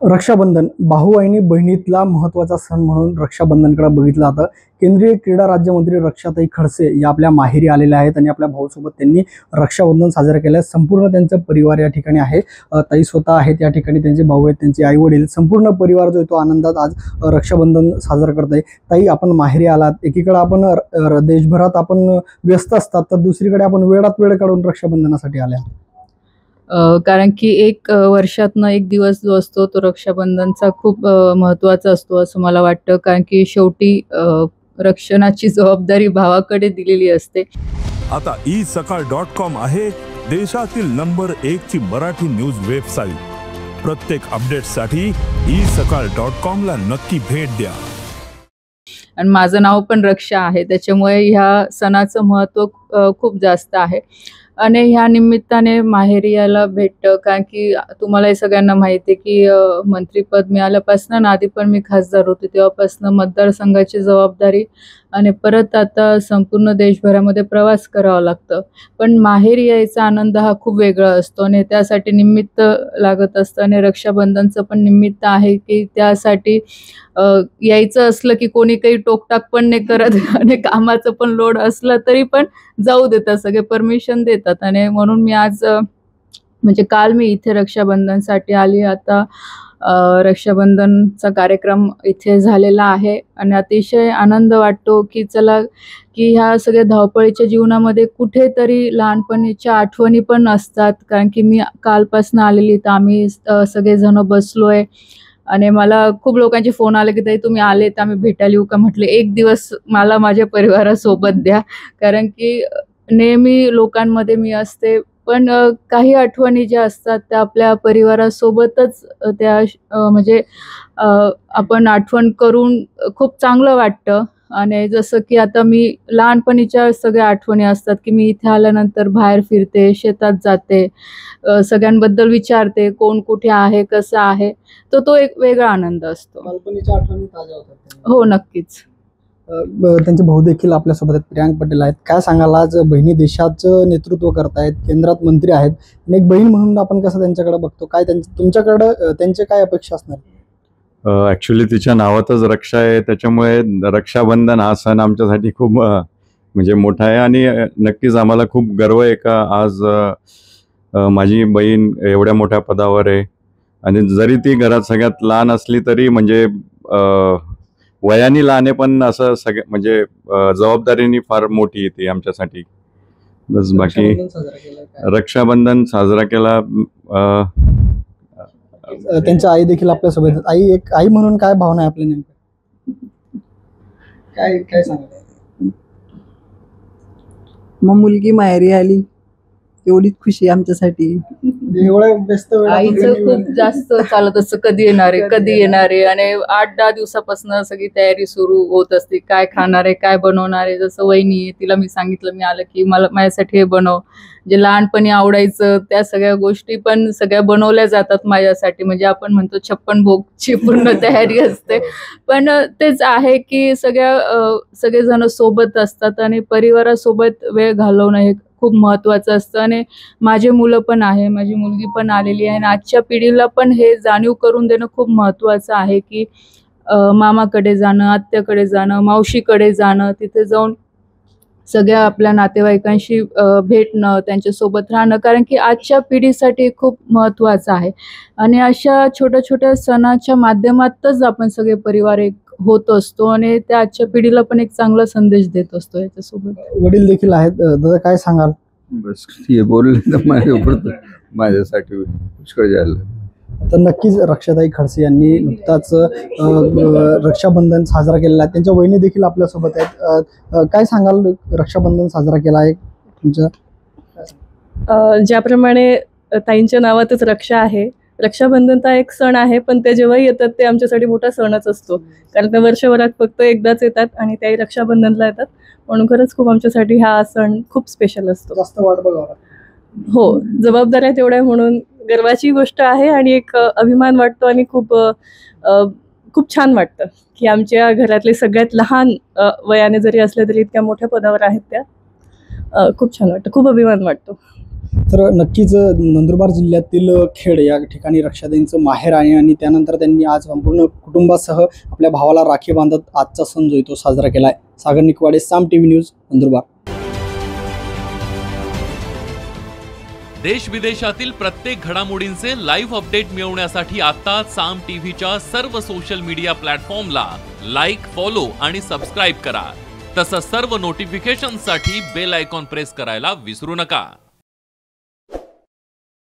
रक्षाबंधन भाऊ आणि बहिणीतला महत्त्वाचा सण म्हणून रक्षाबंधनकडे बघितलं जातं। केंद्रीय क्रीडा राज्यमंत्री रक्षाताई खडसे या आपल्या माहेरी आलेल्या आहेत आणि आपल्या भाऊसोबत त्यांनी रक्षाबंधन साजरा केलं। संपूर्ण त्यांचा परिवार या ठिकाणी आहे। ताई स्वतः आहेत या ठिकाणी, त्यांचे भाऊ आहेत, त्यांचे आई वडील, संपूर्ण परिवार जो आहे तो आनंदात आज रक्षाबंधन साजरा करत आहे। ताई, आपण माहेरी आलात, एकीकडे आपण देशभरात आपण व्यस्त असतात, तर दुसरीकडे आपण वेळात वेळ काढून रक्षाबंधनासाठी आल्या। कारण की एक वर्षातनं एक दिवस जो असतो तो रक्षाबंधनचा खूप महत्त्वाचा असतो असं मला वाटतं। कारण की शेवटी रक्षणाची जबाबदारी भावाकडे दिलेली असते। आता isakal.com आहे देशातील नंबर 1 ची मराठी न्यूज वेबसाईट। प्रत्येक अपडेटसाठी isakal.com ला नक्की भेट द्या। आणि माझं नाव पण रक्षा आहे, त्याच्यामुळे ह्या सणाचं महत्त्व खूप जास्त आहे। आणि ह्या निमित्ताने माहेरी यायला भेटतं, कारण की तुम्हाला हे सगळ्यांना माहिती आहे की मंत्रीपद मिळाल्यापासून आणि आधी पण मी खासदार होते तेव्हापासून मतदारसंघाची जबाबदारी आणि परत आता संपूर्ण देशभरामध्ये प्रवास करावा लागतं। पण माहेरी यायचा आनंद हा खूप वेगळा असतो आणि त्यासाठी निमित्त लागत असतं आणि रक्षाबंधनचं पण निमित्त आहे की त्यासाठी यायचं असलं की कोणी काही टोकटाक पण नाही करत आणि कामाचं पण लोड असलं तरी पण जाऊ देतात, सगळे परमिशन देतात। आणि म्हणून मी आज म्हणजे काल मी इथे रक्षाबंधनसाठी आली। आता रक्षाबंधनचा कार्यक्रम इथे झालेला आहे आणि अतिशय आनंद वाटतो की चला की ह्या सगळ्या धावपळीच्या जीवनामध्ये कुठेतरी लहानपणीच्या आठवणी पण असतात। कारण की मी कालपासून आलेली, तर आम्ही सगळेजण बसलोय आणि मला खूप लोकांचे फोन आले की ताई तुम्ही आले तर आम्ही भेटायला येऊ का? म्हटलं एक दिवस मला माझ्या परिवारासोबत द्या, कारण की नेहमी लोकांमध्ये मी असते, पण काही आठवणी ज्या असतात त्या आपल्या परिवारासोबतच त्या म्हणजे आपण आठवण करून खूप चांगलं वाटतं। आणि जसं की आता मी लहानपणीच्या सगळ्या आठवणी असतात की मी इथे आल्यानंतर बाहेर फिरते, शेतात जाते, सगळ्यांबद्दल विचारते कोण कुठे आहे, कसं आहे, तर तो एक वेगळा आनंद असतो। बालपणीच्या आठवणी ताज्या होतात। हो, नक्कीच। त्यांचे भाऊ देखील आपल्यासोबत आहेत, प्रियांक पटेल आहेत। काय सांगाल, आज बहिणी देशाचं नेतृत्व करतायत, केंद्रात मंत्री आहेत आणि एक बहीण म्हणून आपण कसं त्यांच्याकडे बघतो, काय तुमच्याकडे त्यांचे काय अपेक्षा असणार? ॲक्च्युली तिच्या नावातच रक्षा आहे, त्याच्यामुळे रक्षाबंधन हा सण आमच्यासाठी खूप म्हणजे मोठा आहे आणि नक्कीच आम्हाला खूप गर्व आहे का आज माझी बहीण एवढ्या मोठ्या पदावर आहे। आणि जरी ती घरात सगळ्यात लहान असली तरी म्हणजे वयाने लहान आहे, पण असं म्हणजे जबाबदारीने फार मोठी येते आमच्यासाठी। बस बाकी रक्षाबंधन साजरा केला। त्यांच्या आई देखील आपल्यासोबत आहेत। आई, एक आई म्हणून काय भावना आहे आपल्या नेमक्या? काय काय सांगाल? मग मुलगी माहेरी आली एवढीच खुशी आमच्यासाठी। एवढ्या व्यस्त आईचं खूप जास्त चालत असतं, कधी येणार आहे, कधी येणार आहे, आणि 8-10 दिवसापासून सगळी तयारी सुरू होत असते, काय खाणार आहे, काय बनवणार आहे। जसं वहिनी आहे, तिला मी सांगितलं मी आलं की मला माझ्यासाठी हे बनव, जे लहानपणी आवडायचं त्या सगळ्या गोष्टी पण सगळ्या बनवल्या जातात माझ्यासाठी। म्हणजे आपण म्हणतो 56 भोगची पूर्ण तयारी असते, पण तेच आहे की सगळेजण सोबत असतात आणि परिवारासोबत वेळ घालवणं हे खूप महत्त्वाचं असतं। आणि माझे मुलं पण आहे, माझी मुलगी पण आलेली आहे आणि आजच्या पिढीला पण हे जाणीव करून देणं खूप महत्त्वाचं आहे की मामाकडे जाणं, आत्याकडे जाणं, मावशीकडे जाणं, तिथे जाऊन सगळ्या आपल्या नातेवाईकांशी भेटणं, त्यांच्यासोबत राहणं, कारण की आजच्या पिढीसाठी खूप महत्त्वाचं आहे। आणि अशा छोट्या छोट्या सणाच्या माध्यमातच आपण सगळे परिवार एक होत असतो आणि त्या आजच्या पिढीला पण एक चांगला संदेश देत असतो याच्यासोबत। वडील देखील आहेत, दादा काय सांगाल? बस हे बोलले तर माझ्यासाठी पुष्कळ झालं। तर नक्कीच रक्षाताई खडसे यांनी नुकताच रक्षाबंधन साजरा केलेला आहे, त्यांच्या वहिनी देखील आपल्यासोबत आहेत। काय सांगाल, रक्षाबंधन साजरा केला आहे तुमच्या? ज्याप्रमाणे ताईंच्या नावातच रक्षा आहे, रक्षाबंधन हा एक सण आहे, पण ते जेव्हा येतात ते आमच्यासाठी मोठा सणच असतो, कारण ते वर्षभरात फक्त एकदाच येतात आणि त्याही रक्षाबंधनला येतात। म्हणून खरंच खूप आमच्यासाठी हा सण खूप स्पेशल असतो। जास्त वाट बघावा. हो, जबाबदाऱ्या तेवढ्या म्हणून गर्वाची गोष्ट आहे आणि एक अभिमान वाटतो आणि खूप खूप छान वाटतं की आमच्या घरातले सगळ्यात लहान वयाने जरी असले तरी इतक्या मोठ्या पदावर आहेत त्या। खूप छान वाटतं, खूप अभिमान वाटतो। तर नक्कीच नंदुरबार जिल्ह्यातील खेड या ठिकाणी रक्षाताईंचं माहेर आहे आणि त्यानंतर त्यांनी आज संपूर्ण कुटुंबासह आपल्या भावाला राखी बांधत आजचा सण जो आहे तो साजरा केला आहे. सागर निकवाडे, साम टीव्ही न्यूज, नंदुरबार. देश विदेशातील प्रत्येक घडामोडींचे लाईव्ह अपडेट मिळवण्यासाठी आता साम टीव्हीच्या सर्व सोशल मीडिया प्लॅटफॉर्मला लाईक, फॉलो आणि सबस्क्राईब करा. तसंच सर्व नोटिफिकेशनसाठी बेल आयकॉन प्रेस करायला विसरू नका.